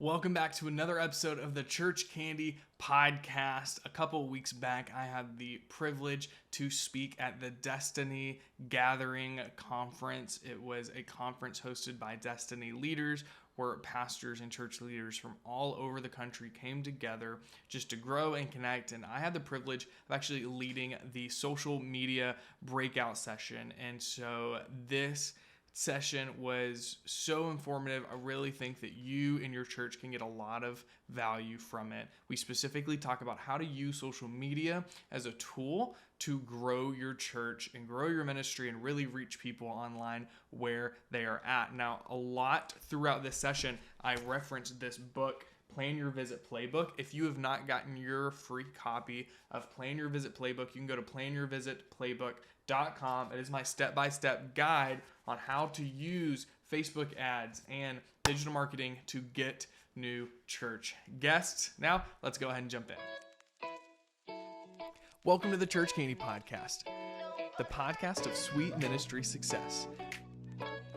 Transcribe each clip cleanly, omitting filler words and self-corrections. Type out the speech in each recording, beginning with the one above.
Welcome back to another episode of the Church Candy Podcast. A couple weeks back, I had the privilege to speak at the Destiny Gathering Conference. It was a conference hosted by Destiny leaders where pastors and church leaders from all over the country came together just to grow and connect. And I had the privilege of actually leading the social media breakout session. And so this session was so informative. I really think that you and your church can get a lot of value from it. We specifically talk about how to use social media as a tool to grow your church and grow your ministry and really reach people online where they are at. Now, a lot throughout this session, I referenced this book, Plan Your Visit Playbook. If you have not gotten your free copy of Plan Your Visit Playbook, you can go to planyourvisitplaybook.com. It is my step-by-step guide on how to use Facebook ads and digital marketing to get new church guests. Now, let's go ahead and jump in. Welcome to the Church Candy Podcast, the podcast of sweet ministry success.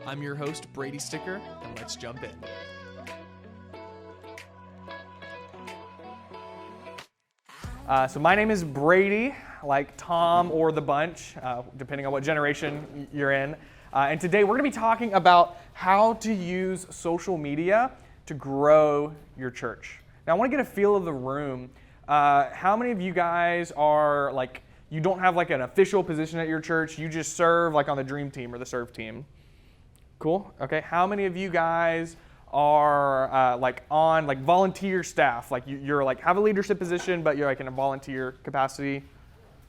I'm your host, Brady Sticker, and let's jump in. So my name is Brady, like Tom or the bunch, depending on what generation you're in. And today we're going to be talking about how to use social media to grow your church. Now I want to get a feel of the room. How many of you guys are you don't have an official position at your church, you just serve on the dream team or the serve team? Cool. Okay. How many of you guys are on volunteer staff? You're have a leadership position, but you're in a volunteer capacity.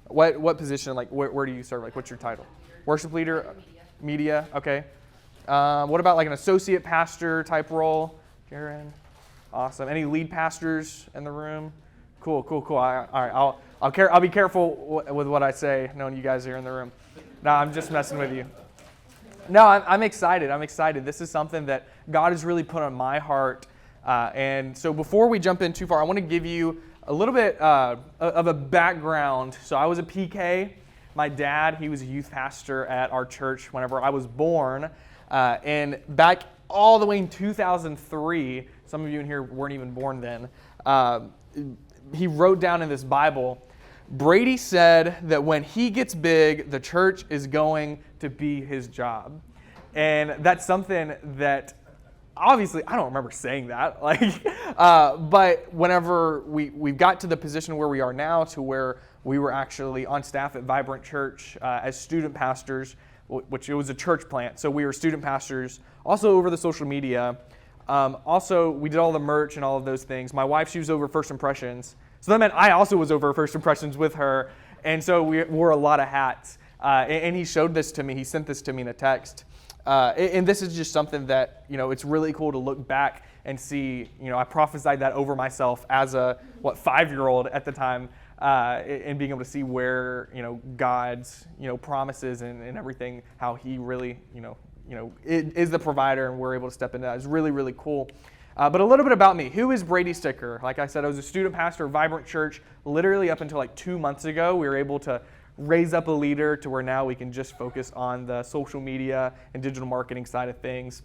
What position? Where do you serve? What's your title? Worship leader, media. Okay. What about an associate pastor type role? Karen. Awesome. Any lead pastors in the room? Cool. All right. I'll be careful with what I say, knowing you guys are in the room. No, I'm just messing with you. No, I'm excited. This is something that God has really put on my heart. And so before we jump in too far, I want to give you a little bit of a background. So I was a PK. My dad, he was a youth pastor at our church whenever I was born. And back all the way in 2003, some of you in here weren't even born then, he wrote down in this Bible, Brady said that when he gets big, the church is going to be his job. And that's something that, obviously, I don't remember saying that. But whenever we got to the position where we are now, to where we were actually on staff at Vibrant Church as student pastors, which it was a church plant. So we were student pastors, also over the social media. Also, we did all the merch and all of those things. My wife, she was over First Impressions. So that meant I also was over First Impressions with her. And so we wore a lot of hats. And he showed this to me. He sent this to me in a text. And this is just something that, it's really cool to look back and see, I prophesied that over myself as a, 5-year-old at the time, and being able to see where, God's, promises and everything, how he really, is the provider, and we're able to step into that. It's really, really cool. But a little bit about me. Who is Brady Sticker? Like I said, I was a student pastor at Vibrant Church. Literally up until 2 months ago, we were able to raise up a leader to where now we can just focus on the social media and digital marketing side of things.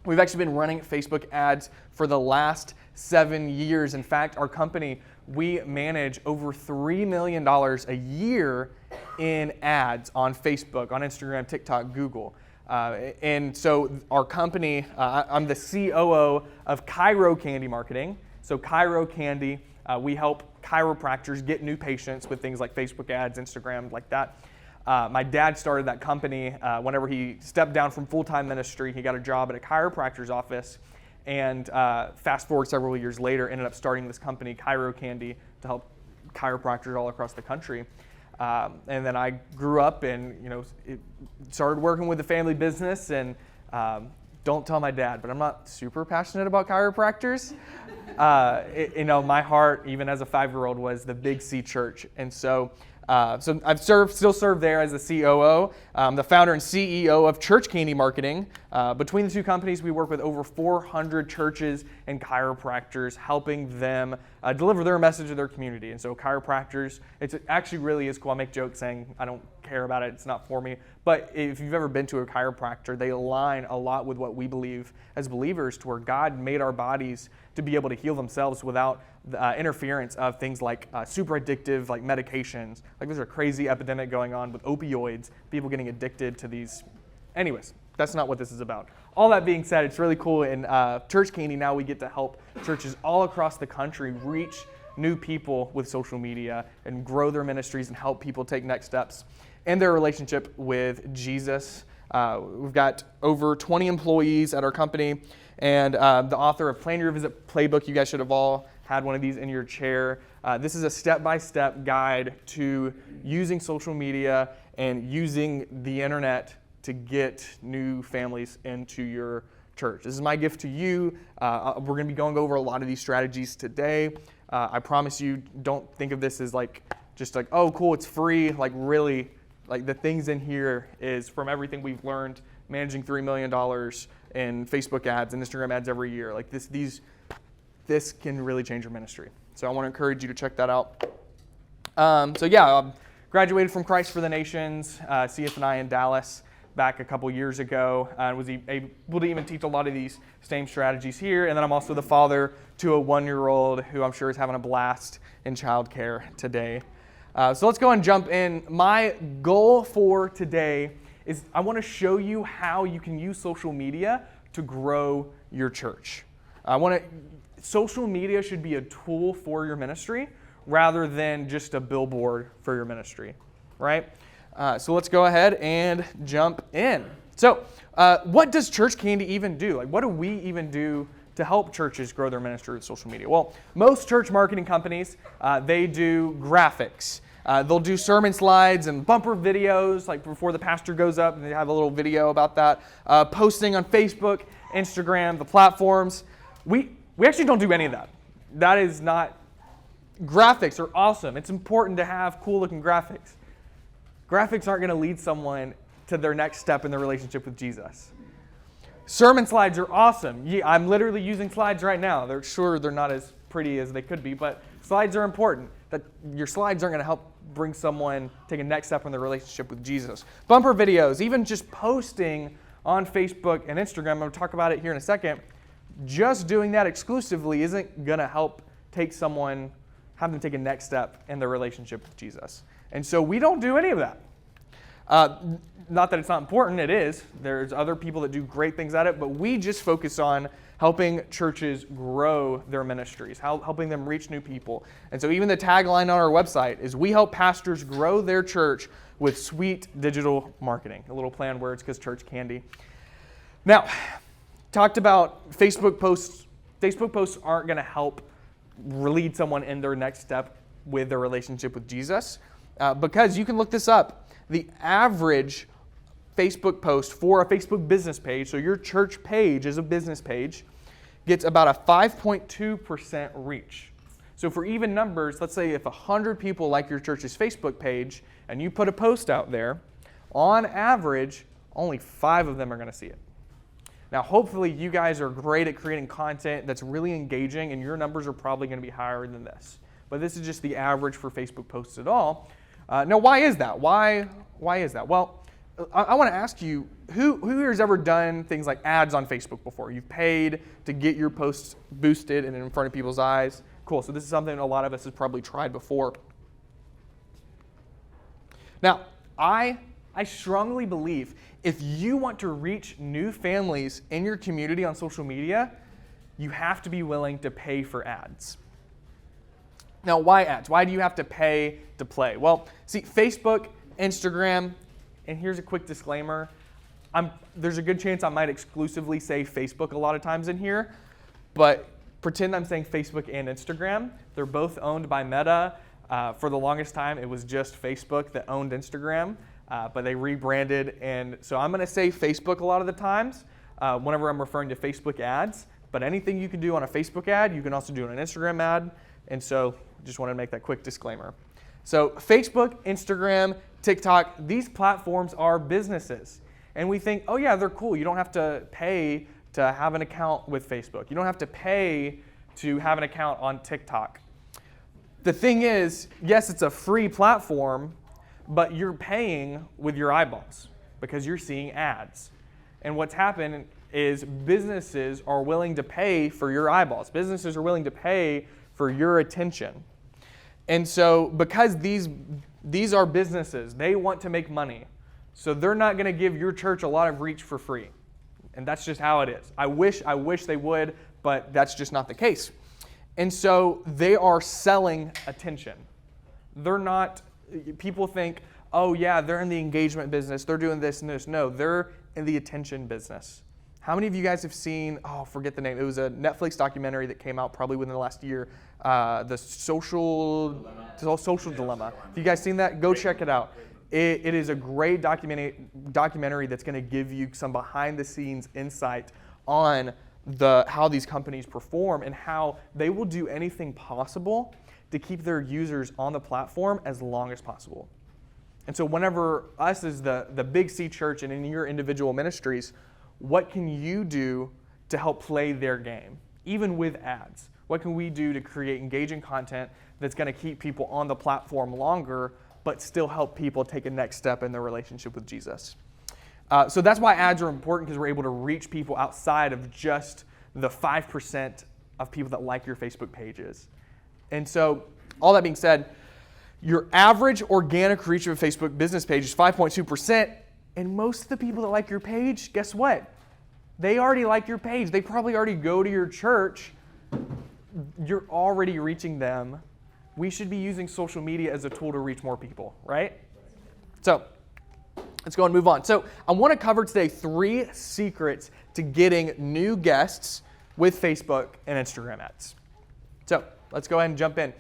We've actually been running Facebook ads for the last 7 years. In fact, our company, we manage over $3 million a year in ads on Facebook, on Instagram, TikTok, Google. And so our company, I'm the COO of Cairo Candy Marketing. So Cairo Candy, we help chiropractors get new patients with things like Facebook ads, Instagram, like that. My dad started that company whenever he stepped down from full-time ministry. He got a job at a chiropractor's office, and fast forward several years later, ended up starting this company, Cairo Candy, to help chiropractors all across the country. And then I grew up and, started working with the family business, and don't tell my dad, but I'm not super passionate about chiropractors. My heart, even as a 5-year-old, was the Big C Church. And so I've still serve there as the COO, the founder and CEO of Church Candy Marketing. Between the two companies, we work with over 400 churches and chiropractors, helping them deliver their message to their community. And so chiropractors, it actually really is cool. I make jokes saying I don't care about it. It's not for me. But if you've ever been to a chiropractor, they align a lot with what we believe as believers, to where God made our bodies to be able to heal themselves without the interference of things like super addictive, like medications. Like there's a crazy epidemic going on with opioids, people getting addicted to these. Anyways, that's not what this is about. All that being said, it's really cool. In Church Candy, now we get to help churches all across the country reach new people with social media and grow their ministries and help people take next steps in their relationship with Jesus. We've got over 20 employees at our company, and the author of Plan Your Visit Playbook. You guys should have all had one of these in your chair. This is a step-by-step guide to using social media and using the internet to get new families into your church. This is my gift to you. We're going to be going over a lot of these strategies today. I promise you, don't think of this as like just like, oh, cool, it's free. Like really, like the things in here is from everything we've learned managing $3 million in Facebook ads and Instagram ads every year. Like this can really change your ministry. So I want to encourage you to check that out. Graduated from Christ for the Nations, CF&I in Dallas back a couple years ago, and was able to even teach a lot of these same strategies here. And then I'm also the father to a 1-year-old who I'm sure is having a blast in childcare today. So let's go and jump in. My goal for today is I want to show you how you can use social media to grow your church. Social media should be a tool for your ministry rather than just a billboard for your ministry, right? So let's go ahead and jump in. So what does Church Candy even do? Like, what do we even do to help churches grow their ministry with social media? Well, most church marketing companies, they do graphics. They'll do sermon slides and bumper videos, like before the pastor goes up, and they have a little video about that. Posting on Facebook, Instagram, the platforms. We actually don't do any of that. That is not... Graphics are awesome. It's important to have cool-looking graphics. Graphics aren't going to lead someone to their next step in their relationship with Jesus. Sermon slides are awesome. Yeah, I'm literally using slides right now. They're not as pretty as they could be, but slides are important. That your slides aren't going to help bring someone take a next step in their relationship with Jesus. Bumper videos, even just posting on Facebook and Instagram, I'm going to talk about it here in a second. Just doing that exclusively isn't going to help have them take a next step in their relationship with Jesus. And so we don't do any of that. Not that it's not important, it is. There's other people that do great things at it, but we just focus on helping churches grow their ministries, helping them reach new people. And so even the tagline on our website is, we help pastors grow their church with sweet digital marketing. A little play on words because Church Candy. Now, talked about Facebook posts. Facebook posts aren't going to help lead someone in their next step with their relationship with Jesus. Because you can look this up. The average Facebook post for a Facebook business page, so your church page is a business page, gets about a 5.2% reach. So for even numbers, let's say if 100 people like your church's Facebook page and you put a post out there, on average, only 5 of them are going to see it. Now, hopefully you guys are great at creating content that's really engaging, and your numbers are probably going to be higher than this. But this is just the average for Facebook posts at all. Now, why is that? Why is that? Well, I want to ask you, who here has ever done things like ads on Facebook before? You've paid to get your posts boosted and in front of people's eyes. Cool. So this is something a lot of us have probably tried before. Now, I strongly believe if you want to reach new families in your community on social media, you have to be willing to pay for ads. Now, why ads? Why do you have to pay to play? Well, see, Facebook, Instagram, and here's a quick disclaimer. There's a good chance I might exclusively say Facebook a lot of times in here, but pretend I'm saying Facebook and Instagram. They're both owned by Meta. For the longest time, it was just Facebook that owned Instagram, but they rebranded. And so I'm going to say Facebook a lot of the times whenever I'm referring to Facebook ads, but anything you can do on a Facebook ad, you can also do on an Instagram ad. And so just want to make that quick disclaimer. So Facebook, Instagram, TikTok, these platforms are businesses. And we think, oh yeah, they're cool. You don't have to pay to have an account with Facebook. You don't have to pay to have an account on TikTok. The thing is, yes, it's a free platform, but you're paying with your eyeballs because you're seeing ads. And what's happened is businesses are willing to pay for your eyeballs. Businesses are willing to pay for your attention. And so because these are businesses, they want to make money. So they're not going to give your church a lot of reach for free. And that's just how it is. I wish they would, but that's just not the case. And so they are selling attention. They're not, people think, oh yeah, they're in the engagement business, they're doing this and this. No, they're in the attention business. How many of you guys have seen, forget the name, it was a Netflix documentary that came out probably within the last year, the Social Dilemma. Have you guys seen that? Go check it out. It is a great documentary that's going to give you some behind-the-scenes insight on how these companies perform and how they will do anything possible to keep their users on the platform as long as possible. And so whenever us as the Big C Church and in your individual ministries, what can you do to help play their game, even with ads? What can we do to create engaging content that's going to keep people on the platform longer, but still help people take a next step in their relationship with Jesus? So that's why ads are important, because we're able to reach people outside of just the 5% of people that like your Facebook pages. And so all that being said, your average organic reach of a Facebook business page is 5.2%. And most of the people that like your page, guess what? They already like your page. They probably already go to your church. You're already reaching them. We should be using social media as a tool to reach more people, right? So let's go and move on. So I want to cover today 3 secrets to getting new guests with Facebook and Instagram ads. So let's go ahead and jump in.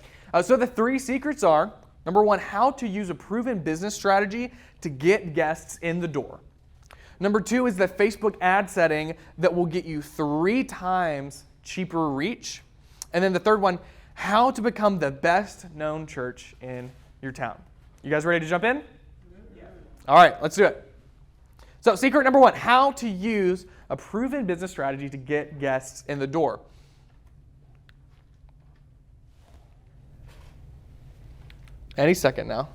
So the 3 secrets are, number 1, how to use a proven business strategy to get guests in the door. Number 2 is the Facebook ad setting that will get you 3 times cheaper reach. And then the third one, how to become the best known church in your town. You guys ready to jump in? Yeah. All right, let's do it. So secret number 1, how to use a proven business strategy to get guests in the door. Any second now.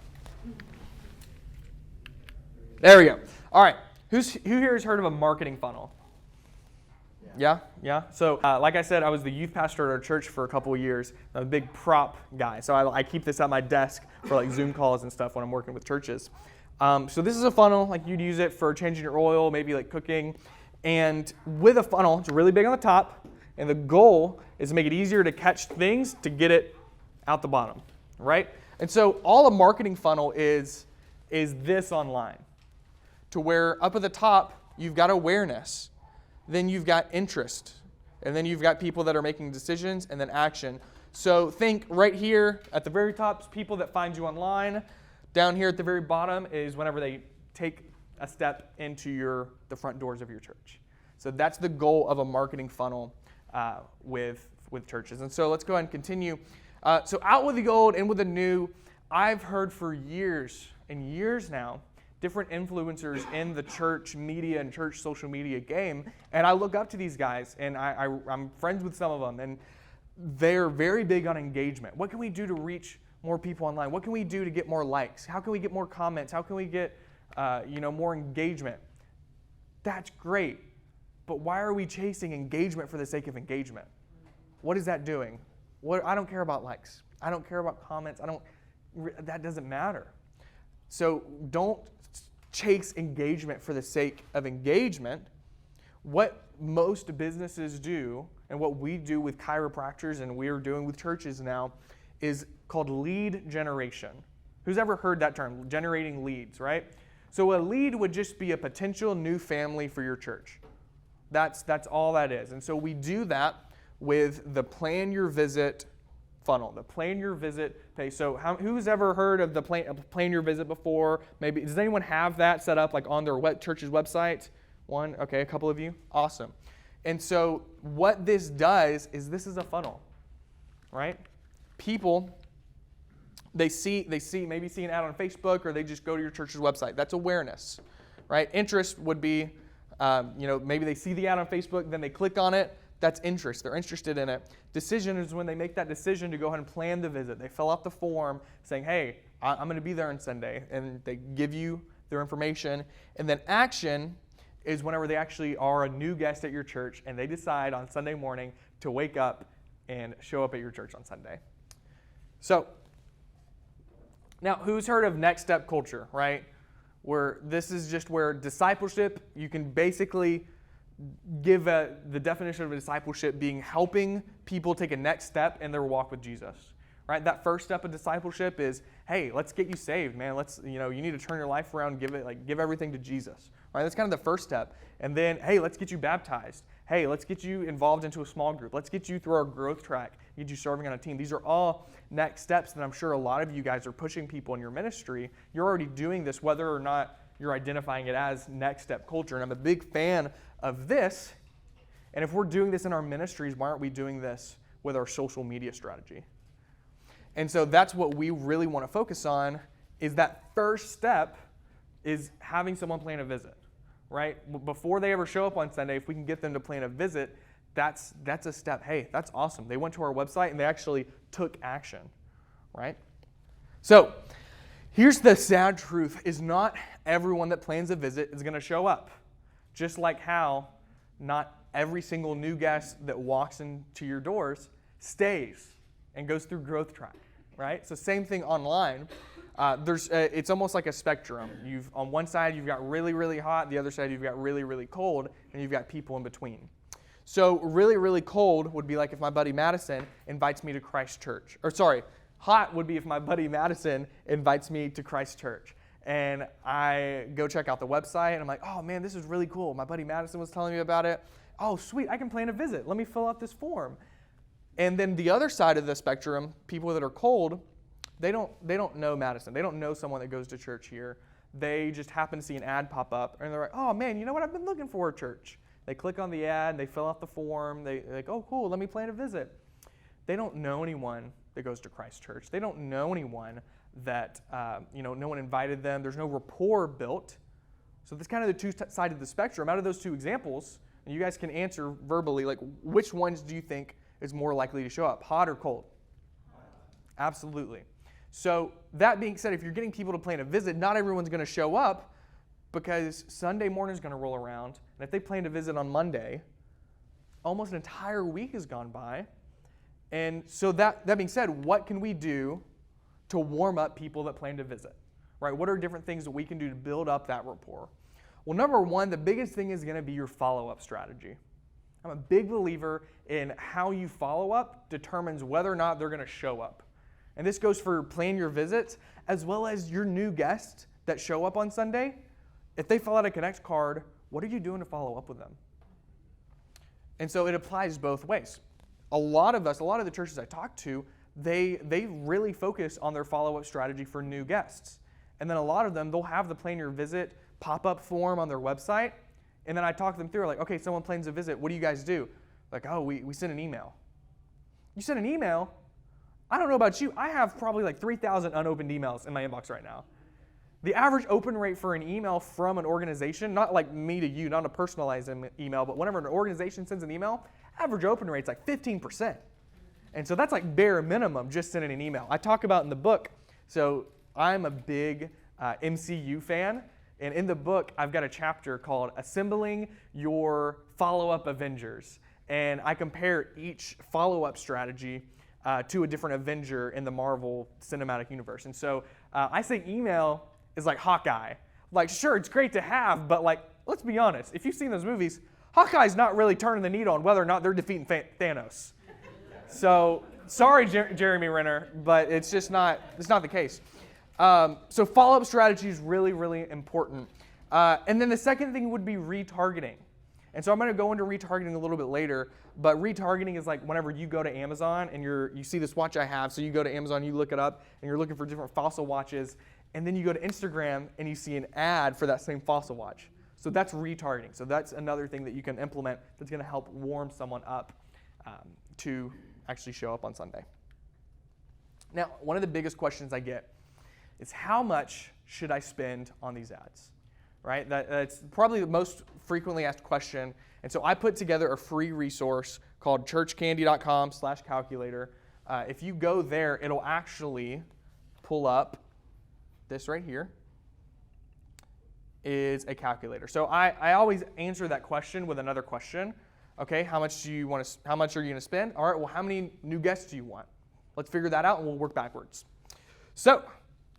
There we go. All right. Who here has heard of a marketing funnel? Yeah? So like I said, I was the youth pastor at our church for a couple of years. I'm a big prop guy. So I keep this at my desk for like Zoom calls and stuff when I'm working with churches. So this is a funnel. Like you'd use it for changing your oil, maybe like cooking. And with a funnel, it's really big on the top. And the goal is to make it easier to catch things to get it out the bottom, right? And so all a marketing funnel is this online, to where up at the top, you've got awareness, then you've got interest, and then you've got people that are making decisions, and then action. So think right here at the very top is people that find you online. Down here at the very bottom is whenever they take a step into the front doors of your church. So that's the goal of a marketing funnel with churches. And so let's go ahead and continue. So out with the old, in with the new. I've heard for years and years now different influencers in the church media and church social media game, and I look up to these guys, and I'm friends with some of them, and they're very big on engagement. What can we do to reach more people online? What can we do to get more likes? How can we get more comments? How can we get more engagement? That's great, but why are we chasing engagement for the sake of engagement? What is that doing? I don't care about likes. I don't care about comments. That doesn't matter. So don't chase engagement for the sake of engagement. What most businesses do, and what we do with chiropractors and we're doing with churches now, is called lead generation. Who's ever heard that term, generating leads, right? So a lead would just be a potential new family for your church. That's all that is. And so we do that with the Plan Your Visit funnel, the Plan Your Visit page. So who's ever heard of the Plan Your Visit before? Maybe does anyone have that set up like on their church's website? One, okay, a couple of you, awesome. And so what this does is this is a funnel, right? People, they maybe see an ad on Facebook, or they just go to your church's website. That's awareness, right? Interest would be, maybe they see the ad on Facebook, then they click on it. That's interest. They're interested in it. Decision is when they make that decision to go ahead and plan the visit. They fill out the form saying, hey, I'm going to be there on Sunday, and they give you their information. And then action is whenever they actually are a new guest at your church and they decide on Sunday morning to wake up and show up at your church on Sunday. So, now who's heard of next step culture, right? Where this is just where discipleship, you can basically give the definition of a discipleship being helping people take a next step in their walk with Jesus. Right? That first step of discipleship is, hey, let's get you saved, man. You need to turn your life around, give everything to Jesus. Right? That's kind of the first step. And then, hey, let's get you baptized. Hey, let's get you involved into a small group. Let's get you through our growth track, get you serving on a team. These are all next steps that I'm sure a lot of you guys are pushing people in your ministry. You're already doing this, whether or not you're identifying it as next step culture. And I'm a big fan of this. And if we're doing this in our ministries, why aren't we doing this with our social media strategy? And so that's what we really want to focus on, is that first step is having someone plan a visit, right? Before they ever show up on Sunday, if we can get them to plan a visit, that's a step. Hey, that's awesome. They went to our website and they actually took action, right? So here's the sad truth, is not everyone that plans a visit is going to show up. Just like how not every single new guest that walks into your doors stays and goes through growth track, right? So same thing online. It's almost like a spectrum. On one side you've got really, really hot. The other side you've got really, really cold, and you've got people in between. So really, really cold would be like if my buddy Madison invites me to Christ Church. Hot would be if my buddy Madison invites me to Christ Church. And I go check out the website, and I'm like, oh man, this is really cool. My buddy Madison was telling me about it. Oh sweet, I can plan a visit. Let me fill out this form. And then the other side of the spectrum, people that are cold, they don't know Madison. They don't know someone that goes to church here. They just happen to see an ad pop up, and they're like, oh man, you know what? I've been looking for a church. They click on the ad, they fill out the form, they're like, oh cool, let me plan a visit. They don't know anyone that goes to Christ Church. They don't know anyone that, no one invited them. There's no rapport built. So that's kind of the two sides of the spectrum. Out of those two examples, and you guys can answer verbally, like which ones do you think is more likely to show up, hot or cold? Absolutely. So that being said, if you're getting people to plan a visit, not everyone's going to show up because Sunday morning is going to roll around. And if they plan to visit on Monday, almost an entire week has gone by. And so that being said, what can we do to warm up people that plan to visit? Right? What are different things that we can do to build up that rapport? Well, number one, the biggest thing is going to be your follow-up strategy. I'm a big believer in how you follow up determines whether or not they're going to show up. And this goes for plan your visits as well as your new guests that show up on Sunday. If they fill out a Connect card, what are you doing to follow up with them? And so it applies both ways. A lot of the churches I talk to, they really focus on their follow-up strategy for new guests. And then a lot of them, they'll have the plan your visit pop-up form on their website. And then I talk them through, like, okay, someone plans a visit. What do you guys do? Like, oh, we send an email. You send an email? I don't know about you. I have probably like 3,000 unopened emails in my inbox right now. The average open rate for an email from an organization, not like me to you, not a personalized email, but whenever an organization sends an email, average open rate's like 15%. And so that's like bare minimum, just sending an email. I talk about in the book, so I'm a big MCU fan. And in the book, I've got a chapter called Assembling Your Follow-Up Avengers. And I compare each follow-up strategy to a different Avenger in the Marvel Cinematic Universe. And so I say email is like Hawkeye. Like, sure, it's great to have, but like, let's be honest. If you've seen those movies, Hawkeye's not really turning the needle on whether or not they're defeating Thanos. So, sorry, Jeremy Renner, but it's just not the case. So follow-up strategy is really, really important. And then the second thing would be retargeting. And so I'm going to go into retargeting a little bit later, but retargeting is like whenever you go to Amazon and you see this watch I have, so you go to Amazon, you look it up, and you're looking for different Fossil watches, and then you go to Instagram and you see an ad for that same Fossil watch. So that's retargeting. So that's another thing that you can implement that's going to help warm someone up to actually show up on Sunday. Now, one of the biggest questions I get is how much should I spend on these ads? Right? That's probably the most frequently asked question. And so I put together a free resource called churchcandy.com/calculator. If you go there, it'll actually pull up this right here is a calculator. So I always answer that question with another question. Okay, how much are you going to spend? All right, well, how many new guests do you want? Let's figure that out and we'll work backwards. So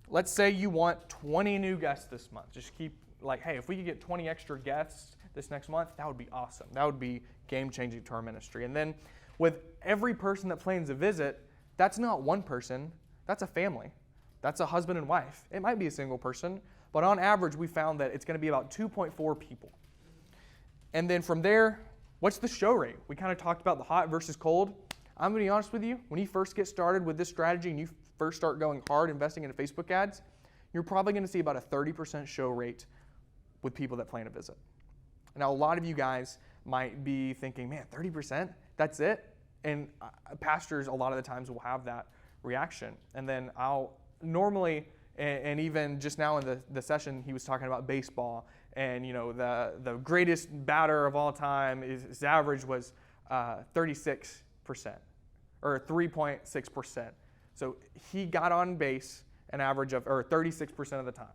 let's say you want 20 new guests this month. Just keep hey, if we could get 20 extra guests this next month, that would be awesome. That would be game-changing to our ministry. And then with every person that plans a visit, that's not one person, that's a family. That's a husband and wife. It might be a single person, but on average, we found that it's going to be about 2.4 people. And then from there, what's the show rate? We kind of talked about the hot versus cold. I'm going to be honest with you. When you first get started with this strategy and you first start going hard investing into Facebook ads, you're probably going to see about a 30% show rate with people that plan a visit. Now, a lot of you guys might be thinking, man, 30%? That's it? And pastors, a lot of the times, will have that reaction. And then I'll normally, and even just now in the session, he was talking about baseball. And, the greatest batter of all time, his average was 36%, or 3.6%. So he got on base an average of, or 36% of the time.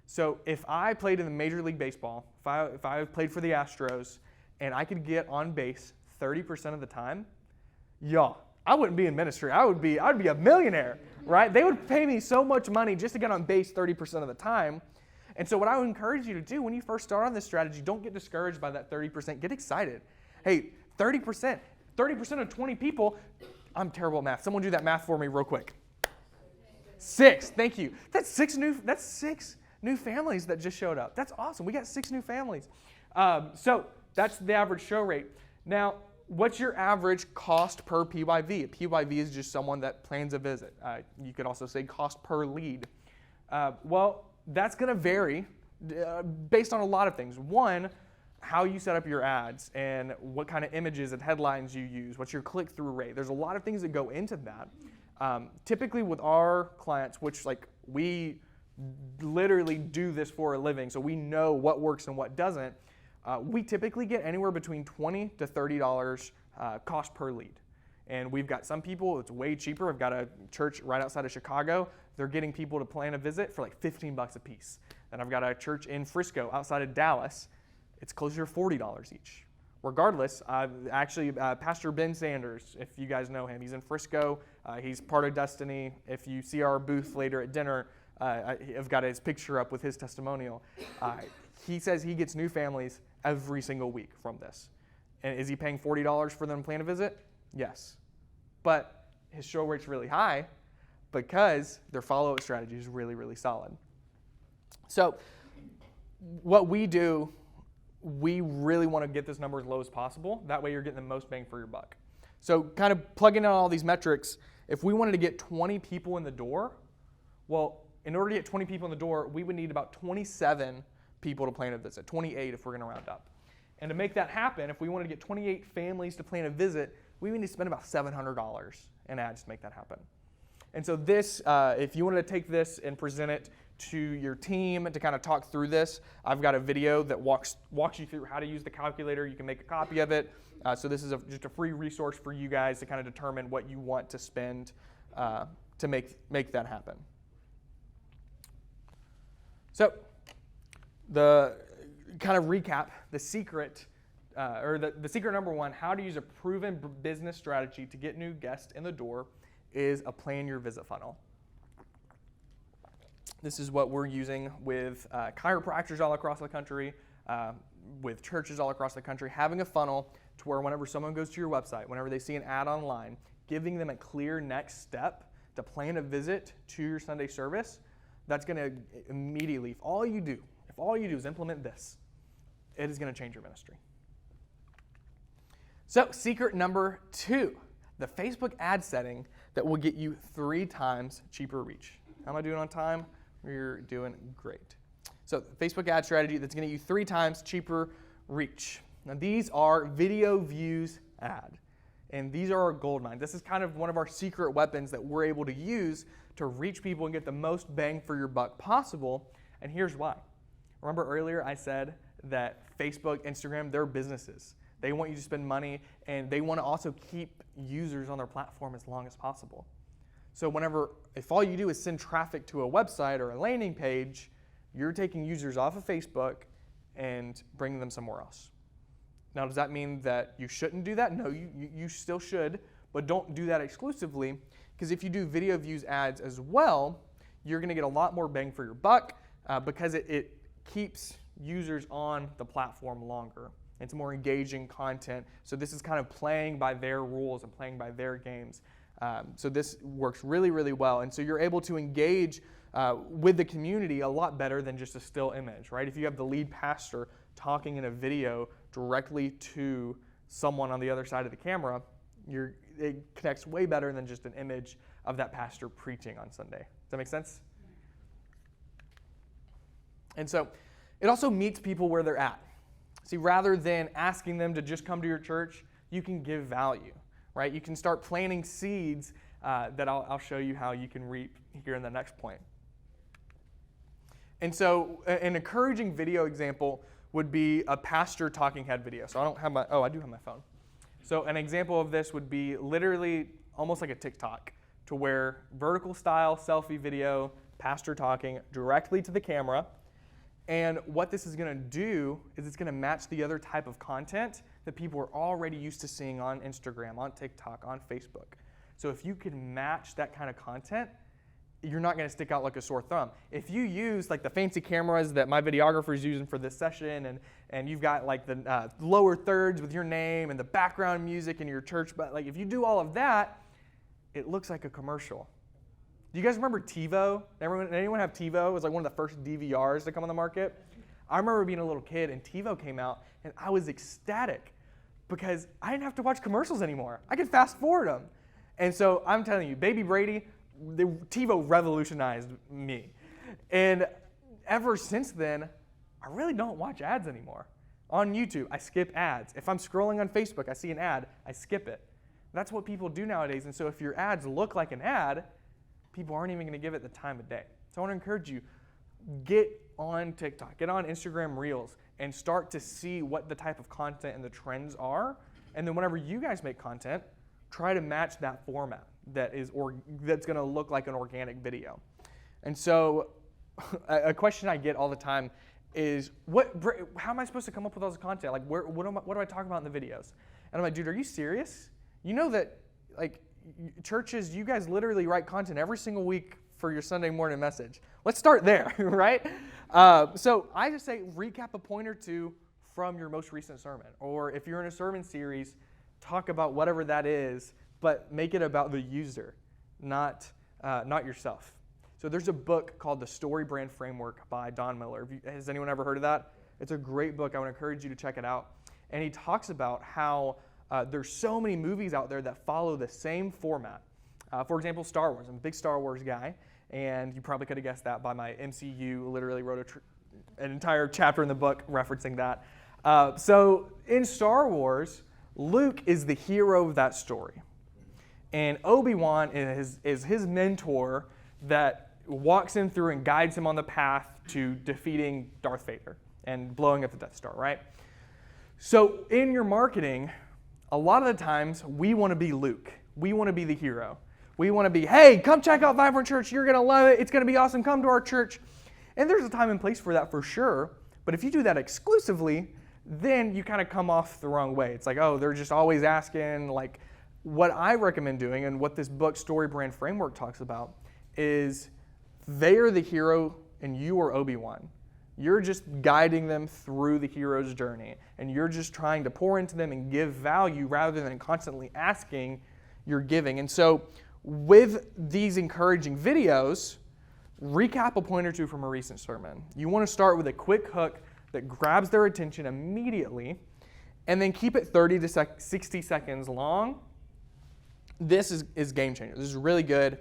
So if I played in the Major League Baseball, if I played for the Astros, and I could get on base 30% of the time, I wouldn't be in ministry. I'd be a millionaire, right? They would pay me so much money just to get on base 30% of the time. And so what I would encourage you to do when you first start on this strategy, don't get discouraged by that 30%. Get excited. Hey, 30% of 20 people, I'm terrible at math. Someone do that math for me real quick. 6, thank you. That's six new families that just showed up. That's awesome. We got 6 new families. So that's the average show rate. Now, what's your average cost per PYV? A PYV is just someone that plans a visit. You could also say cost per lead. Well, that's going to vary based on a lot of things. One, how you set up your ads and what kind of images and headlines you use. What's your click-through rate? There's a lot of things that go into that. Typically with our clients, which we literally do this for a living, so we know what works and what doesn't, we typically get anywhere between $20 to $30 cost per lead. And we've got some people, it's way cheaper. I've got a church right outside of Chicago. They're getting people to plan a visit for $15 a piece. And I've got a church in Frisco outside of Dallas. It's closer to $40 each. Regardless, Pastor Ben Sanders, if you guys know him, he's in Frisco. He's part of Destiny. If you see our booth later at dinner, I've got his picture up with his testimonial. He says he gets new families every single week from this. And is he paying $40 for them to plan a visit? Yes. But his show rate's really high because their follow-up strategy is really, really solid. So what we do, we really want to get this number as low as possible. That way you're getting the most bang for your buck. So kind of plugging in all these metrics, if we wanted to get 20 people in the door, well, in order to get 20 people in the door, we would need about 27 people to plan a visit, 28 if we're going to round up. And to make that happen, if we wanted to get 28 families to plan a visit, we would need to spend about $700 in ads to make that happen. And so this, if you wanted to take this and present it to your team to kind of talk through this, I've got a video that walks you through how to use the calculator. You can make a copy of it. So this is just a free resource for you guys to kind of determine what you want to spend to make that happen. So the kind of recap, the secret, the secret number one, how to use a proven business strategy to get new guests in the door is a plan your visit funnel. This is what we're using with chiropractors all across the country, with churches all across the country, having a funnel to where whenever someone goes to your website, whenever they see an ad online, giving them a clear next step to plan a visit to your Sunday service, that's going to immediately, if all you do is implement this, it is going to change your ministry. So secret number 2, the Facebook ad setting that will get you 3 times cheaper reach. How am I doing on time? We're doing great. So Facebook ad strategy that's going to get you 3 times cheaper reach. Now these are video views ad. And these are our gold mine. This is kind of one of our secret weapons that we're able to use to reach people and get the most bang for your buck possible. And here's why. Remember earlier I said that Facebook, Instagram, they're businesses. They want you to spend money, and they want to also keep users on their platform as long as possible. So if all you do is send traffic to a website or a landing page, you're taking users off of Facebook and bringing them somewhere else. Now, does that mean that you shouldn't do that? No, you still should, but don't do that exclusively, because if you do video views ads as well, you're going to get a lot more bang for your buck because it keeps users on the platform longer. It's more engaging content. So this is kind of playing by their rules and playing by their games. So this works really, really well. And so you're able to engage with the community a lot better than just a still image, right? If you have the lead pastor talking in a video directly to someone on the other side of the camera, it connects way better than just an image of that pastor preaching on Sunday. Does that make sense? And so it also meets people where they're at. See, rather than asking them to just come to your church, you can give value, right? You can start planting seeds that I'll show you how you can reap here in the next point. And so an encouraging video example would be a pastor talking head video. So I do have my phone. So an example of this would be literally almost like a TikTok, to where vertical style selfie video, pastor talking directly to the camera. And what this is going to do is it's going to match the other type of content that people are already used to seeing on Instagram, on TikTok, on Facebook. So if you can match that kind of content, you're not going to stick out like a sore thumb. If you use like the fancy cameras that my videographer is using for this session, and you've got like the lower thirds with your name and the background music in your church, but like if you do all of that, it looks like a commercial. Do you guys remember TiVo? Anyone have TiVo? It was like one of the first DVRs to come on the market. I remember being a little kid and TiVo came out, and I was ecstatic because I didn't have to watch commercials anymore. I could fast forward them. And so I'm telling you, Baby Brady, the TiVo revolutionized me. And ever since then, I really don't watch ads anymore. On YouTube, I skip ads. If I'm scrolling on Facebook, I see an ad, I skip it. That's what people do nowadays. And so if your ads look like an ad, people aren't even going to give it the time of day. So I want to encourage you, get on TikTok, get on Instagram Reels, and start to see what the type of content and the trends are. And then whenever you guys make content, try to match that format that's going to look like an organic video. And so a question I get all the time is, how am I supposed to come up with all this content? Like, what do I talk about in the videos? And I'm like, dude, are you serious? You know that, like, churches, you guys literally write content every single week for your Sunday morning message. Let's start there, right? So I just say recap a point or two from your most recent sermon. Or if you're in a sermon series, talk about whatever that is, but make it about the user, not yourself. So there's a book called The Story Brand Framework by Don Miller. Has anyone ever heard of that? It's a great book. I would encourage you to check it out. And he talks about how there's so many movies out there that follow the same format. For example, Star Wars. I'm a big Star Wars guy, and you probably could have guessed that by my MCU. Literally wrote an entire chapter in the book referencing that. So in Star Wars, Luke is the hero of that story. And Obi-Wan is his mentor that walks him through and guides him on the path to defeating Darth Vader and blowing up the Death Star, right? So in your marketing, a lot of the times we want to be Luke. We want to be the hero. We want to be, hey, come check out Vibrant Church. You're going to love it. It's going to be awesome. Come to our church. And there's a time and place for that for sure. But if you do that exclusively, then you kind of come off the wrong way. It's like, oh, they're just always asking. Like, what I recommend doing and what this book, Story Brand Framework, talks about is they are the hero and you are Obi-Wan. You're just guiding them through the hero's journey, and you're just trying to pour into them and give value rather than constantly asking, you're giving. And so with these encouraging videos, recap a point or two from a recent sermon. You want to start with a quick hook that grabs their attention immediately, and then keep it 30 to 60 seconds long. This is game changer. This is really good.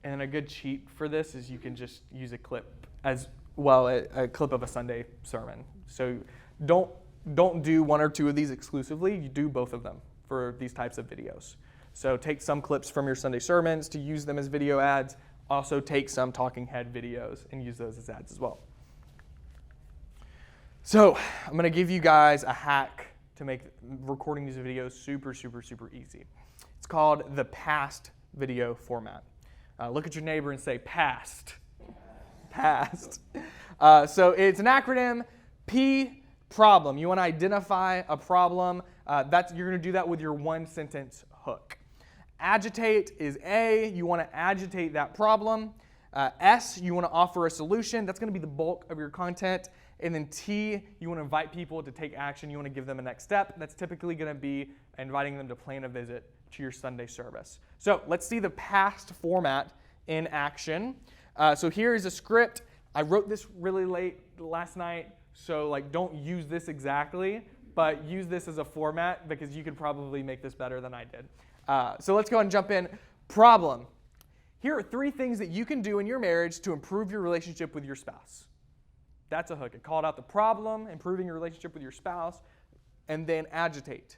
And a good cheat for this is you can just use a clip as well, a clip of a Sunday sermon. So don't do one or two of these exclusively. You do both of them for these types of videos. So take some clips from your Sunday sermons to use them as video ads. Also take some talking head videos and use those as ads as well. So I'm going to give you guys a hack to make recording these videos super, super, super easy. It's called the past video format. Look at your neighbor and say past. Past. So it's an acronym, P, problem. You want to identify a problem. You're going to do that with your one sentence hook. Agitate is A, you want to agitate that problem. S, you want to offer a solution. That's going to be the bulk of your content. And then T, you want to invite people to take action. You want to give them a next step. That's typically going to be inviting them to plan a visit to your Sunday service. So let's see the past format in action. So here is a script. I wrote this really late last night, so don't use this exactly, but use this as a format because you could probably make this better than I did. So let's go ahead and jump in. Problem. Here are 3 things that you can do in your marriage to improve your relationship with your spouse. That's a hook. It called out the problem, improving your relationship with your spouse, and then agitate.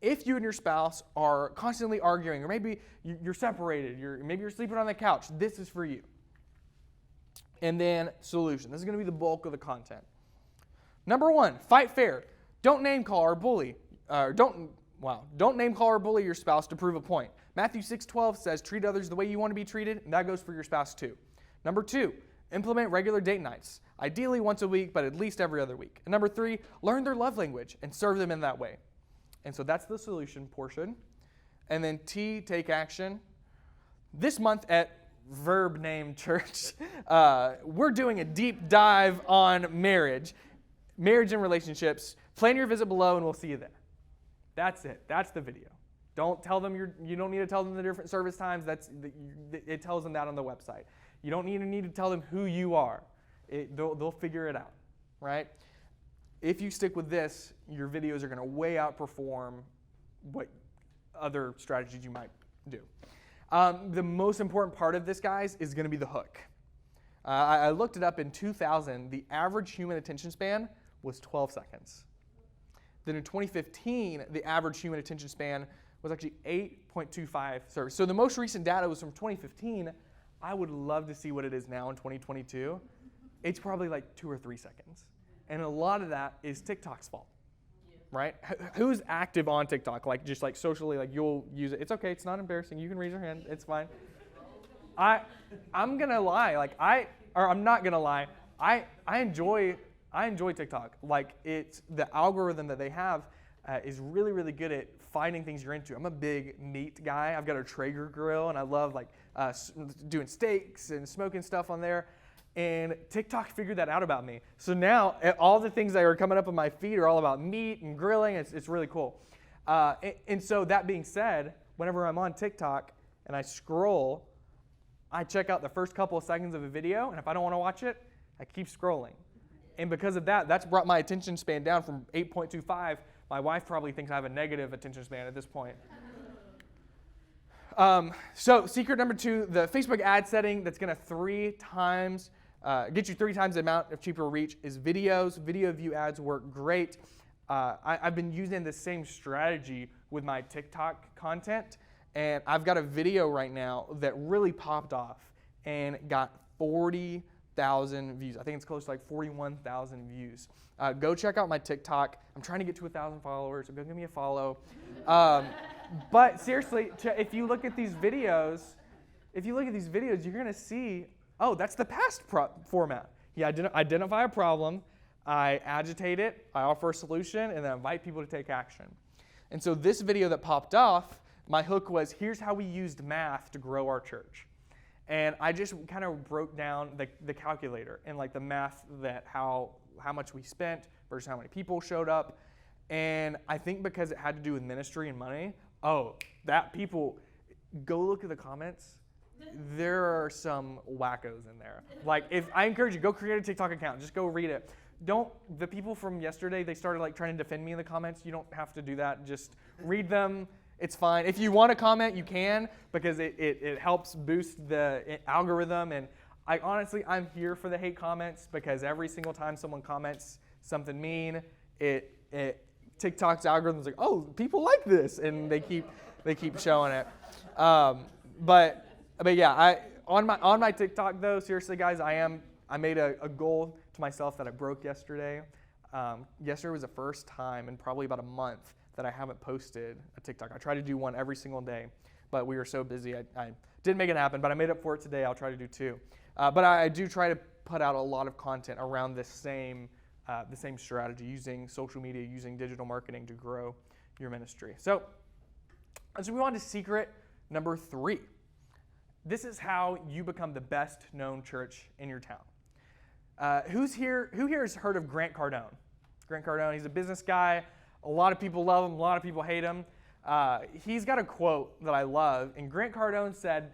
If you and your spouse are constantly arguing, or maybe you're separated, maybe you're sleeping on the couch, this is for you. And then solution. This is going to be the bulk of the content. Number 1, fight fair. Don't name call or bully. Don't name call or bully your spouse to prove a point. Matthew 6:12 says, treat others the way you want to be treated, and that goes for your spouse too. Number 2, implement regular date nights. Ideally once a week, but at least every other week. And number 3, learn their love language and serve them in that way. And so that's the solution portion. And then T, take action. This month at Verb Name Church, we're doing a deep dive on marriage and relationships. Plan your visit below and we'll see you there. That's it. That's the video. Don't tell them you don't need to tell them the different service times. It tells them that on the website. You don't need to tell them who you are. They'll figure it out, right? If you stick with this, your videos are going to way outperform what other strategies you might do. The most important part of this, guys, is going to be the hook. I looked it up in 2000. The average human attention span was 12 seconds. Then in 2015, the average human attention span was actually 8.25 seconds. So the most recent data was from 2015. I would love to see what it is now in 2022. It's probably 2 or 3 seconds. And a lot of that is TikTok's fault, right? Who's active on TikTok? Just socially, you'll use it. It's okay. It's not embarrassing. You can raise your hand. It's fine. I'm gonna lie. I'm not gonna lie. I enjoy TikTok. It's the algorithm that they have is really, really good at finding things you're into. I'm a big meat guy. I've got a Traeger grill, and I love doing steaks and smoking stuff on there. And TikTok figured that out about me. So now all the things that are coming up on my feed are all about meat and grilling. It's really cool. And so that being said, whenever I'm on TikTok and I scroll, I check out the first couple of seconds of a video, and if I don't want to watch it, I keep scrolling. And because of that, that's brought my attention span down from 8.25. My wife probably thinks I have a negative attention span at this point. So secret number 2, the Facebook ad setting that's going to get you 3 times the amount of cheaper reach is videos. Video view ads work great. I've been using the same strategy with my TikTok content, and I've got a video right now that really popped off and got 40,000 views. I think it's close to 41,000 views. Go check out my TikTok. I'm trying to get to 1,000 followers, so go give me a follow. But seriously, if you look at these videos, you're going to see, oh, that's the past format. You identify a problem, I agitate it, I offer a solution, and then invite people to take action. And so this video that popped off, my hook was, here's how we used math to grow our church. And I just kind of broke down the calculator and the math that how much we spent versus how many people showed up. And I think because it had to do with ministry and money, go look at the comments. There are some wackos in there. If I encourage you, go create a TikTok account. Just go read it. The people from yesterday, they started trying to defend me in the comments. You don't have to do that. Just read them. It's fine. If you want to comment, you can, because it helps boost the algorithm. And I'm here for the hate comments, because every single time someone comments something mean, TikTok's algorithm's oh, people like this, and they keep showing it. But yeah, on my TikTok though, seriously guys, I made a goal to myself that I broke yesterday. yesterday was the first time in probably about a month that I haven't posted a TikTok. I try to do one every single day, but we were so busy. I didn't make it happen, but I made up for it today. I'll try to do two. But I do try to put out a lot of content around the same strategy, using social media, using digital marketing to grow your ministry. So as we move on to secret number 3, this is how you become the best known church in your town. Who here has heard of Grant Cardone? Grant Cardone, he's a business guy. A lot of people love him, a lot of people hate him. He's got a quote that I love, and Grant Cardone said,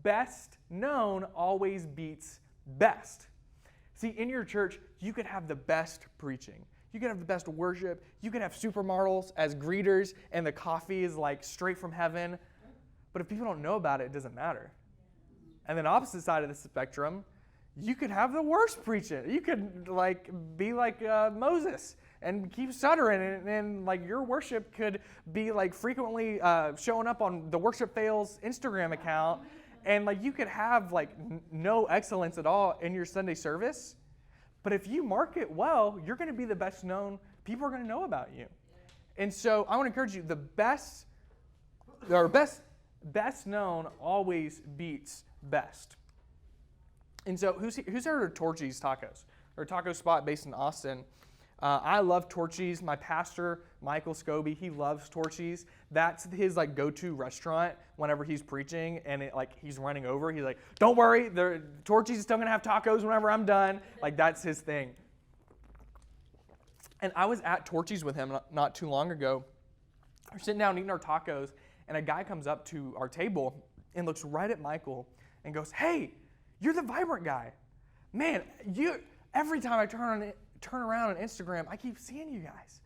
"Best known always beats best." See, in your church, you could have the best preaching. You could have the best worship. You could have supermodels as greeters, and the coffee is like straight from heaven. But if people don't know about it, it doesn't matter. And then opposite side of the spectrum, you could have the worst preaching. You could be like Moses and keep stuttering, and like your worship could be like frequently showing up on the Worship Fails Instagram account, and like you could have like no excellence at all in your Sunday service. But if you market well, you're going to be the best known. People are going to know about you. And so I want to encourage you: the best known always beats best. And so who's heard of Torchy's Tacos? Or a taco spot based in Austin. I love Torchy's. My pastor, Michael Scobie, he loves Torchy's. That's his like go-to restaurant whenever he's preaching and he's running over. He's like, "Don't worry, Torchy's is still gonna have tacos whenever I'm done." Like that's his thing. And I was at Torchy's with him not too long ago. We're sitting down eating our tacos, and a guy comes up to our table and looks right at Michael and goes, "Hey, you're the Vibrant guy. Man, every time I turn around on Instagram, I keep seeing you guys."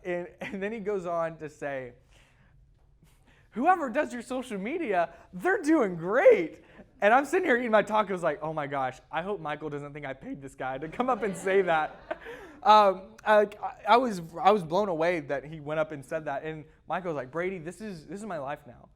And then he goes on to say, "Whoever does your social media, they're doing great." And I'm sitting here eating my tacos like, oh my gosh, I hope Michael doesn't think I paid this guy to come up and say that. I was blown away that he went up and said that. And Michael was like, "Brady, this is my life now.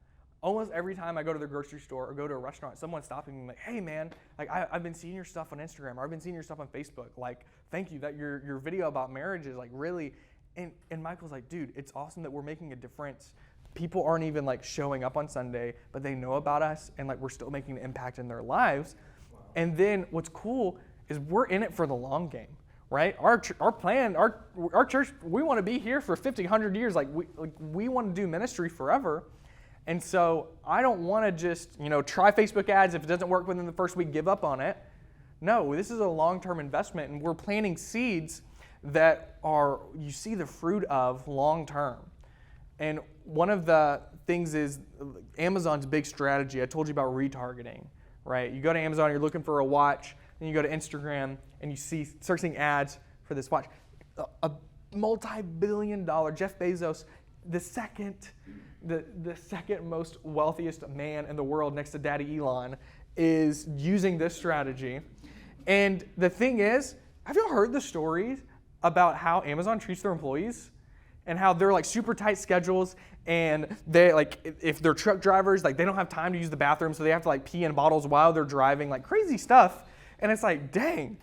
Almost every time I go to the grocery store or go to a restaurant, someone's stopping me like, 'Hey man, like I've been seeing your stuff on Instagram, or I've been seeing your stuff on Facebook. Like, thank you that your video about marriage is like really,'" and Michael's like, "Dude, it's awesome that we're making a difference. People aren't even like showing up on Sunday, but they know about us, and like we're still making an impact in their lives." Wow. And then what's cool is we're in it for the long game, right? Our plan, our church, we want to be here for 50, 100 years. Like we want to do ministry forever. And so I don't want to just, try Facebook ads. If it doesn't work within the first week, give up on it. No, this is a long-term investment, and we're planting seeds that you see the fruit of long-term. And one of the things is Amazon's big strategy. I told you about retargeting, right? You go to Amazon, you're looking for a watch, then you go to Instagram, and you start seeing ads for this watch. A multi-billion-dollar Jeff Bezos, the second most wealthiest man in the world next to Daddy Elon, is using this strategy. And the thing is, have you heard the stories about how Amazon treats their employees and how they're like super tight schedules, and they like if they're truck drivers, like they don't have time to use the bathroom, so they have to like pee in bottles while they're driving, like crazy stuff. And it's like, dang.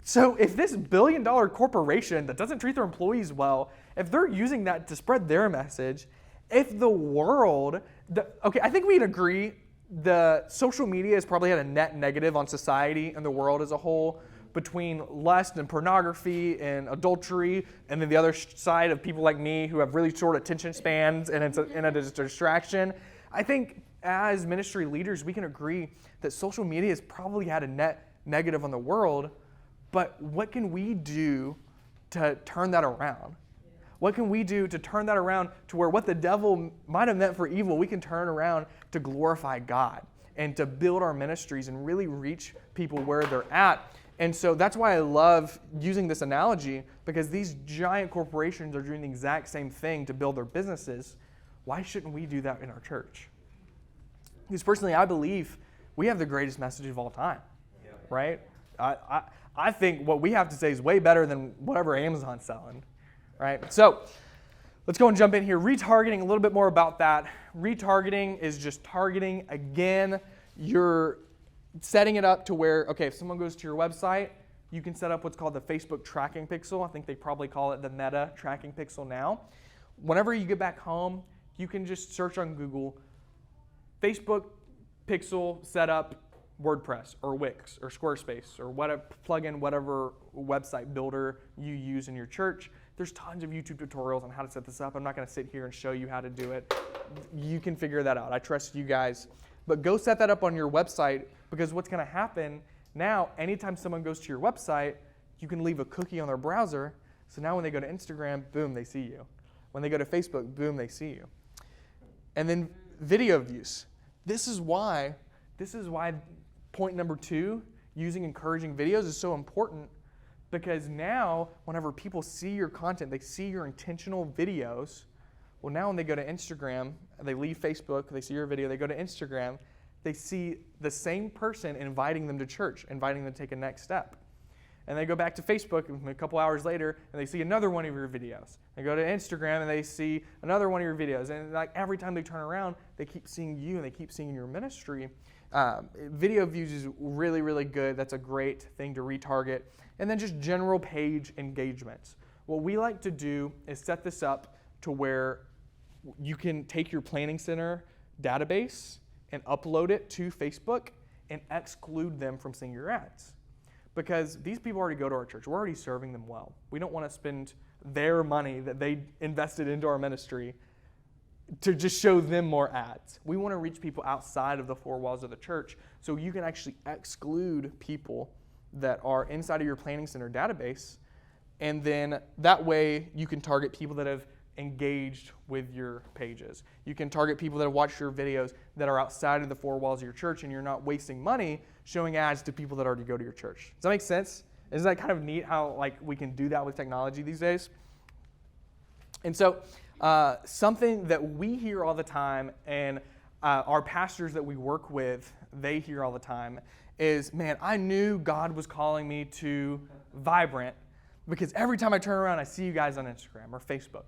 So if this billion-dollar corporation that doesn't treat their employees well, if they're using that to spread their message, if the world, I think we'd agree the social media has probably had a net negative on society and the world as a whole, between lust and pornography and adultery, and then the other side of people like me who have really short attention spans and it's a distraction. I think as ministry leaders, we can agree that social media has probably had a net negative on the world, but what can we do to turn that around? What can we do to turn that around to where what the devil might have meant for evil, we can turn around to glorify God and to build our ministries and really reach people where they're at? And so that's why I love using this analogy, because these giant corporations are doing the exact same thing to build their businesses. Why shouldn't we do that in our church? Because personally, I believe we have the greatest message of all time, right? I think what we have to say is way better than whatever Amazon's selling, right? So let's go and jump in here. Retargeting, a little bit more about that. Retargeting is just targeting. Again, you're setting it up to where, okay, if someone goes to your website, you can set up what's called the Facebook tracking pixel. I think they probably call it the Meta tracking pixel now. Whenever you get back home, you can just search on Google, Facebook pixel setup WordPress or Wix or Squarespace or whatever, plug in whatever website builder you use in your church. There's tons of YouTube tutorials on how to set this up. I'm not going to sit here and show you how to do it. You can figure that out. I trust you guys. But go set that up on your website, because what's going to happen now, anytime someone goes to your website, you can leave a cookie on their browser. So now when they go to Instagram, boom, they see you. When they go to Facebook, boom, they see you. And then video views. This is why point number 2, using encouraging videos, is so important, because now whenever people see your content, they see your intentional videos. Well, now when they go to Instagram, they leave Facebook, they see your video, they go to Instagram, they see the same person inviting them to church, inviting them to take a next step. And they go back to Facebook a couple hours later, and they see another one of your videos. They go to Instagram, and they see another one of your videos. And like every time they turn around, they keep seeing you, and they keep seeing your ministry. Video views is really, really good. That's a great thing to retarget. And then just general page engagements. What we like to do is set this up to where you can take your Planning Center database and upload it to Facebook and exclude them from seeing your ads. Because these people already go to our church. We're already serving them well. We don't want to spend their money that they invested into our ministry to just show them more ads. We want to reach people outside of the 4 walls of the church, so you can actually exclude people that are inside of your Planning Center database, and then that way you can target people that have engaged with your pages. You can target people that have watched your videos that are outside of the 4 walls of your church, and you're not wasting money showing ads to people that already go to your church. Does that make sense? Isn't that kind of neat how we can do that with technology these days? And so something that we hear all the time, and our pastors that we work with, they hear all the time, is, man, I knew God was calling me to Vibrant because every time I turn around, I see you guys on Instagram or Facebook.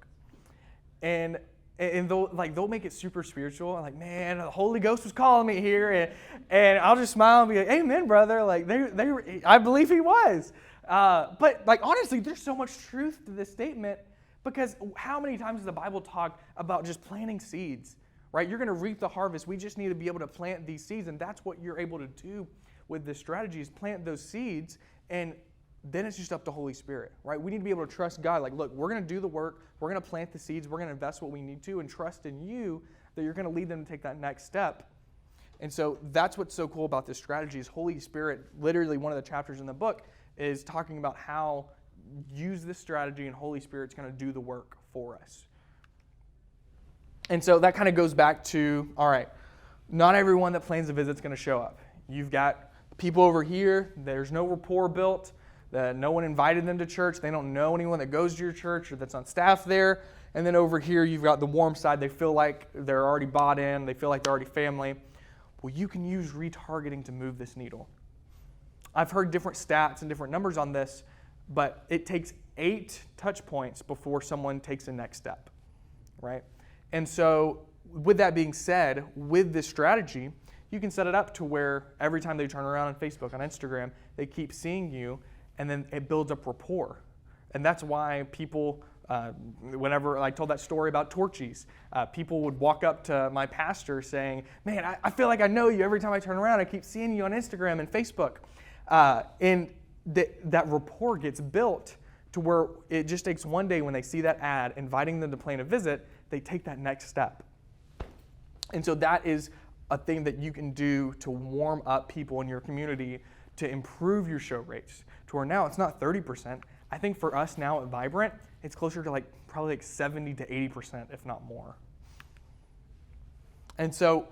And they'll make it super spiritual. I'm like, man, the Holy Ghost was calling me here, and I'll just smile and be like, amen, brother. Like I believe he was. But honestly, there's so much truth to this statement, because how many times does the Bible talk about just planting seeds, right? You're going to reap the harvest. We just need to be able to plant these seeds, and that's what you're able to do with this strategy, is plant those seeds, and then it's just up to Holy Spirit, right? We need to be able to trust God. Like, look, we're going to do the work. We're going to plant the seeds. We're going to invest what we need to, and trust in you that you're going to lead them to take that next step. And so that's what's so cool about this strategy, is Holy Spirit, literally one of the chapters in the book, is talking about how use this strategy and Holy Spirit's going to do the work for us. And so that kind of goes back to, all right, not everyone that plans a visit is going to show up. You've got people over here, there's no rapport built, no one invited them to church, they don't know anyone that goes to your church or that's on staff there. And then over here, you've got the warm side. They feel like they're already bought in, they feel like they're already family. Well, you can use retargeting to move this needle. I've heard different stats and different numbers on this, but it takes 8 touch points before someone takes the next step, right? And so with that being said, with this strategy, you can set it up to where every time they turn around on Facebook, on Instagram, they keep seeing you, and then it builds up rapport. And that's why people, whenever I told that story about Torchies, people would walk up to my pastor saying, man, I feel like I know you. Every time I turn around, I keep seeing you on Instagram and Facebook. And that rapport gets built to where it just takes one day when they see that ad inviting them to plan a visit, they take that next step. And so that is a thing that you can do to warm up people in your community, to improve your show rates, to where now it's not 30%. I think for us now at Vibrant, it's closer to probably 70 to 80%, if not more. And so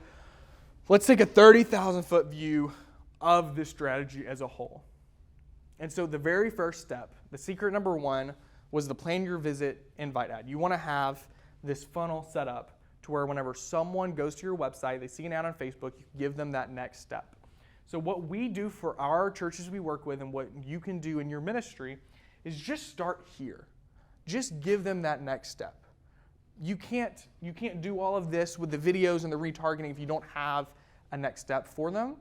let's take a 30,000 foot view of this strategy as a whole. And so the very first step, the secret number 1, was the plan your visit invite ad. You want to have this funnel set up to where whenever someone goes to your website, they see an ad on Facebook, you give them that next step. So what we do for our churches we work with, and what you can do in your ministry, is just start here. Just give them that next step. You can't do all of this with the videos and the retargeting if you don't have a next step for them.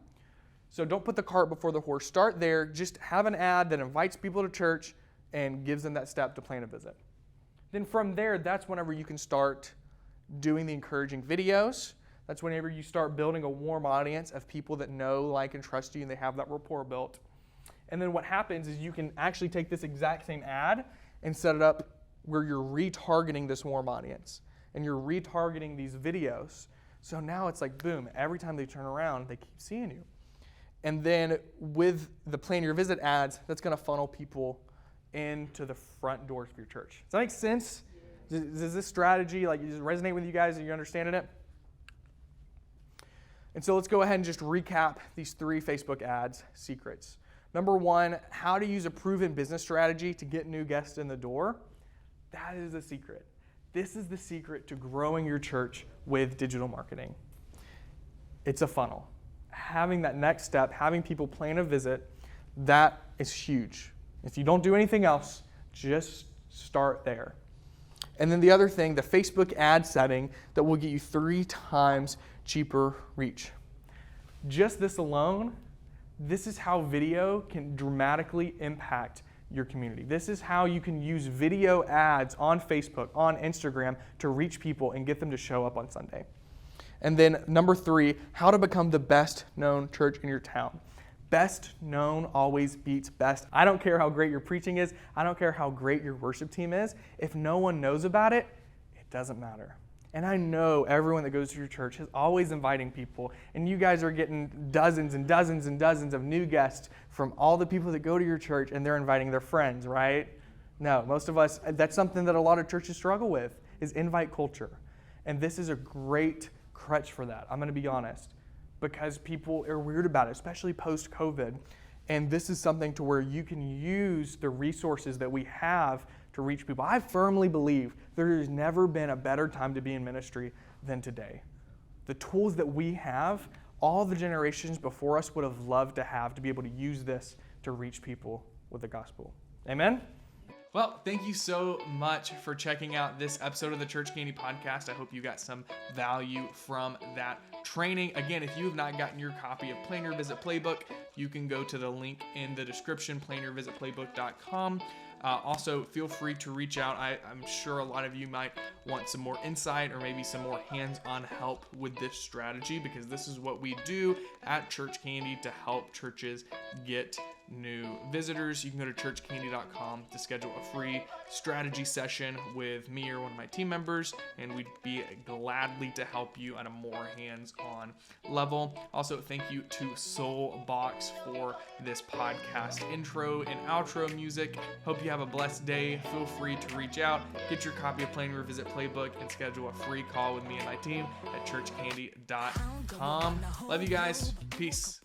So don't put the cart before the horse. Start there. Just have an ad that invites people to church and gives them that step to plan a visit. Then from there, that's whenever you can start doing the encouraging videos. That's whenever you start building a warm audience of people that know, like, and trust you, and they have that rapport built. And then what happens is you can actually take this exact same ad and set it up where you're retargeting this warm audience. And you're retargeting these videos. So now it's like, boom, every time they turn around, they keep seeing you. And then with the plan your visit ads, that's going to funnel people into the front doors of your church. Does that make sense? Does this strategy does it resonate with you guys? Are you understanding it? And so let's go ahead and just recap these 3 Facebook ads secrets. Number 1, how to use a proven business strategy to get new guests in the door. That is the secret. This is the secret to growing your church with digital marketing. It's a funnel. Having that next step, having people plan a visit, that is huge. If you don't do anything else, just start there. And then the other thing, the Facebook ad setting that will get you 3 times cheaper reach. Just this alone, this is how video can dramatically impact your community. This is how you can use video ads on Facebook, on Instagram to reach people and get them to show up on Sunday. And then number 3, how to become the best known church in your town. Best known always beats best. I don't care how great your preaching is. I don't care how great your worship team is. If no one knows about it, it doesn't matter. And I know everyone that goes to your church is always inviting people. And you guys are getting dozens and dozens and dozens of new guests from all the people that go to your church, and they're inviting their friends, right? No, most of us, that's something that a lot of churches struggle with, is invite culture. And this is a great crutch for that. I'm going to be honest. Because people are weird about it, especially post-COVID. And this is something to where you can use the resources that we have to reach people. I firmly believe there has never been a better time to be in ministry than today. The tools that we have, all the generations before us would have loved to have to be able to use this to reach people with the gospel. Amen? Well, thank you so much for checking out this episode of the Church Candy Podcast. I hope you got some value from that training. Again, if you have not gotten your copy of Plan Your Visit Playbook, you can go to the link in the description, planyourvisitplaybook.com. Also, feel free to reach out. I'm sure a lot of you might want some more insight or maybe some more hands-on help with this strategy, because this is what we do at Church Candy to help churches get new visitors. You can go to churchcandy.com to schedule a free strategy session with me or one of my team members, and we'd be gladly to help you at a more hands-on level. Also, thank you to Soulbox for this podcast intro and outro music. Hope you have a blessed day. Feel free to reach out, get your copy of Plan Your Visit Playbook, and schedule a free call with me and my team at churchcandy.com. Love you guys. Peace.